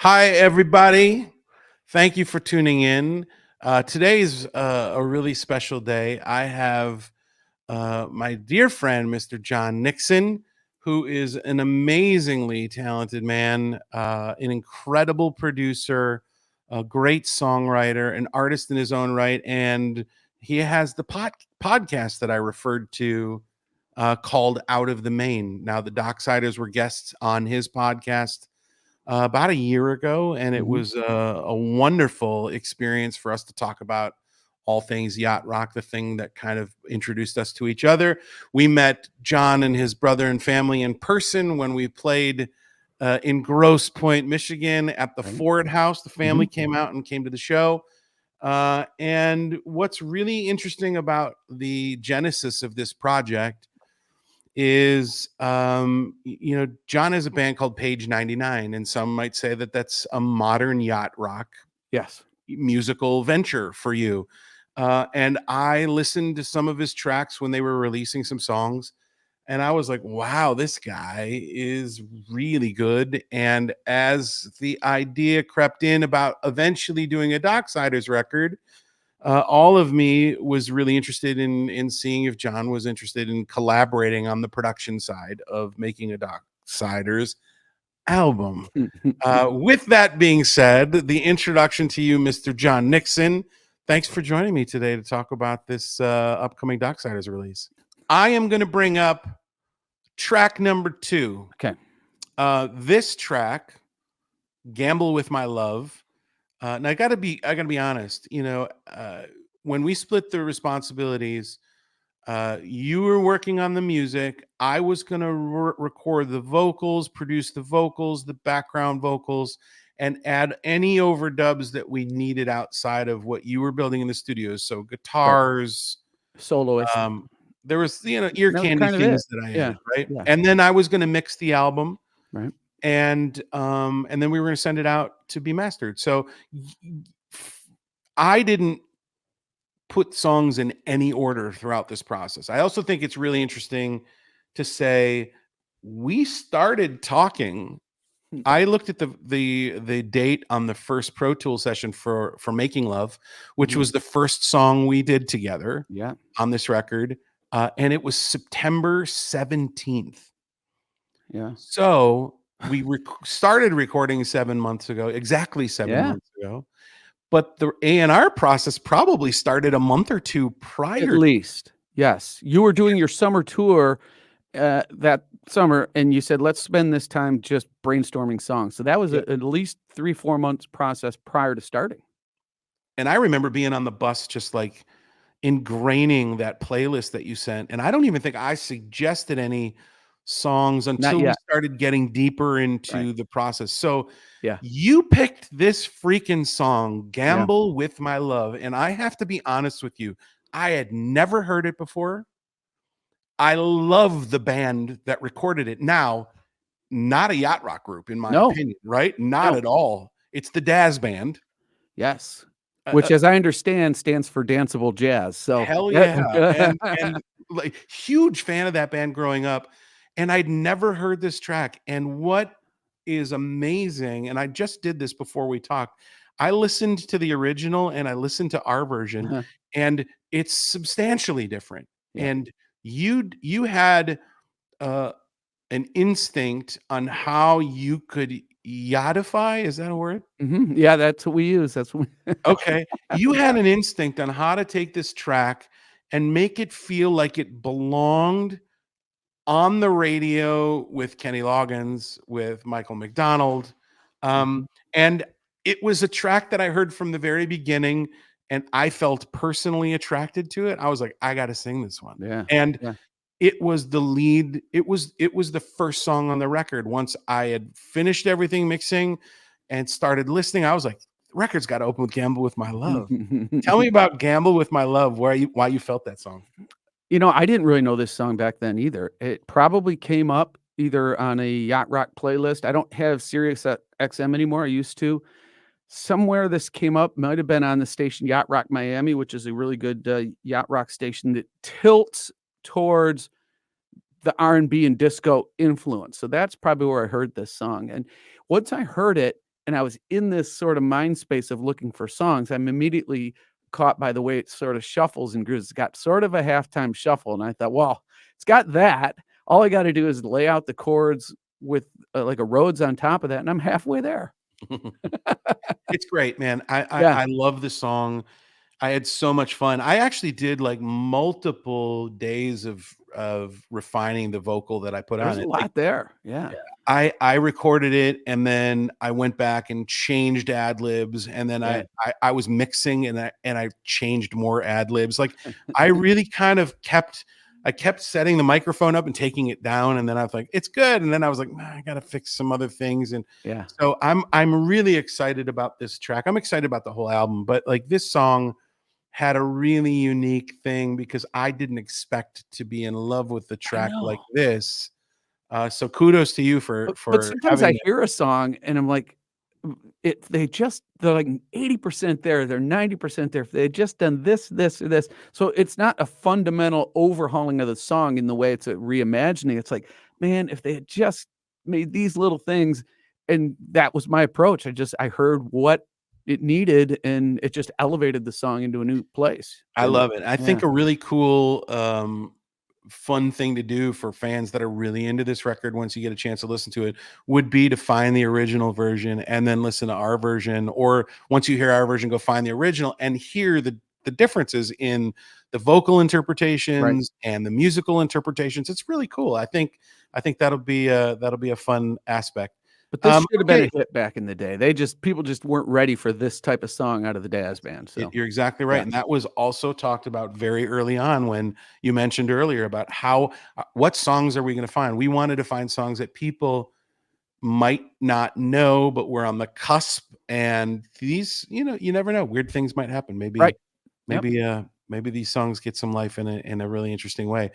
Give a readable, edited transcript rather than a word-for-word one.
Hi, everybody. Thank you for tuning in. Today's a really special day. I have my dear friend, Mr. John Nixon, who is an amazingly talented man, an incredible producer, a great songwriter, an artist in his own right. And he has the podcast that I referred to called Out of the Main. Now, the Docksiders were guests on his podcast about a year ago, and it Mhm. was a wonderful experience for us to talk about all things yacht rock, the thing that kind of introduced us to each other. We met John and his brother and family in person when we played in Grosse Pointe, Michigan at the Right. Ford House. The family Mhm. came out and came to the show. And what's really interesting about the genesis of this project is John has a band called Page 99, and some might say that that's a modern yacht rock Yes. musical venture for you. And I listened to some of his tracks when they were releasing some songs, and I was like, wow, this guy is really good. And as the idea crept in about eventually doing a Docksiders record, all of me was really interested in seeing if John was interested in collaborating on the production side of making a Docksiders album. With that being said, the introduction to you, Mr. John Nixon. Thanks for joining me today to talk about this upcoming Docksiders release. I am going to bring up track number 2. Okay. This track, "Gamble with My Love." And I gotta be honest. When we split the responsibilities, you were working on the music. I was gonna record the vocals, produce the vocals, the background vocals, and add any overdubs that we needed outside of what you were building in the studios. So Right. guitars, Soloist. there was ear That was candy kind of it. things that I Yeah. added, right? Yeah. And then I was gonna mix the album Right. and then we were going to send it out to be mastered. So I didn't put songs in any order throughout this process. I also think it's really interesting to say we started talking. Hmm. I looked at the date on the first Pro Tool session for Making Love, which Mhm. was the first song we did together Yeah. on this record, and it was September 17th. Yeah. So we started recording 7 months ago, exactly 7 Yeah. months ago, but the A&R process probably started a month or 2 At prior. least. Yes. You were doing your summer tour that summer, and you said, "Let's spend this time just brainstorming songs." So that was Yep. at least 3, 4 months process prior to starting. And I remember being on the bus just, like, ingraining that playlist that you sent, and I don't even think I suggested any songs Not until we yet. started getting deeper Right. into the process. So, Yeah. you picked this freaking song, Yeah. "Gamble with My Love," and I have to be honest with you, I had never heard it before. I love the band that recorded it. Now, not a yacht rock group, in my No. opinion, right? Not No. at all. It's the Daz Band. Yes. Uh, Which, uh, as I understand, stands for danceable jazz. So, hell yeah. yeah, and like huge fan of that band growing up, and I'd never heard this track. And what is amazing, and I just did this before we talked. I listened to the original and I listened to our version, Uh-huh. and it's substantially different. Yeah. And you had uh an instinct on how you could yachtify, is that a word? Mhm. Yeah, that's what we use. That's what we Okay. You had an instinct on how to take this track and make it feel like it belonged on the radio with Kenny Loggins, with Michael McDonald. Mhm. And it was a track that I heard from the very beginning, and I felt personally attracted to it. I was like, I got to sing this one. Yeah. And Yeah. it was the lead. It was the first song on the record. Once I had finished everything mixing and started listening, I was like, the record's got to open with "Gamble with My Love." Tell me about "Gamble with My Love." Why you felt that song? You know, I didn't really know this song back then either. It probably came up either on a yacht rock playlist. I don't have Sirius XM anymore. I used to. Somewhere this came up, might have been on the station Yacht Rock Miami, which is a really good yacht rock station that tilts towards the R&B and disco influence. So that's probably where I heard this song. And once I heard it, and I was in this sort of mind space of looking for songs, I'm immediately caught by the way it sort of shuffles and grooves. It's got sort of a halftime shuffle, and I thought, well, it's got that. All I got to do is lay out the chords with like a Rhodes on top of that, and I'm halfway there. It's great, man. I, I Yeah, I love the song. I had so much fun. I actually did like multiple days of refining the vocal that I put there's on a it. Like lot there. Yeah, I recorded it and then I went back and changed ad libs and then yeah. I was mixing and I changed more ad libs. Like I really kind of I kept setting the microphone up and taking it down and then I was like, it's good. And then I was like, "Nah, I gotta fix some other things. And Yeah. so I'm really excited about this track. I'm excited about the whole album, but like this song had a really unique thing because I didn't expect to be in love with the I track like know. this. So kudos to you But for sometimes I having hear a song and I'm like, they're like 80% there, they're 90% there. If they had just done this, this, or this. So it's not a fundamental overhauling of the song in the way it's a reimagining. It's like, man, if they had just made these little things, and that was my approach. I heard what it needed and it just elevated the song into a new place. I And love it. I yeah, think a really cool, fun thing to do for fans that are really into this record once you get a chance to listen to it would be to find the original version and then listen to our version, or once you hear our version, go find the original and hear the differences in the vocal right. interpretations and the musical interpretations. It's really cool. I think that'll be a fun aspect. But this should have been Okay. a hit back in the day. People just weren't ready for this type of song out of the Dazz Band. So You're exactly right, yeah. and that was also talked about very early on when you mentioned earlier about how what songs are we gonna find? We wanted to find songs that people might not know, but we're on the cusp, and these, you never know, weird things might happen. Right. Yep. Maybe these songs get some life in a really interesting way.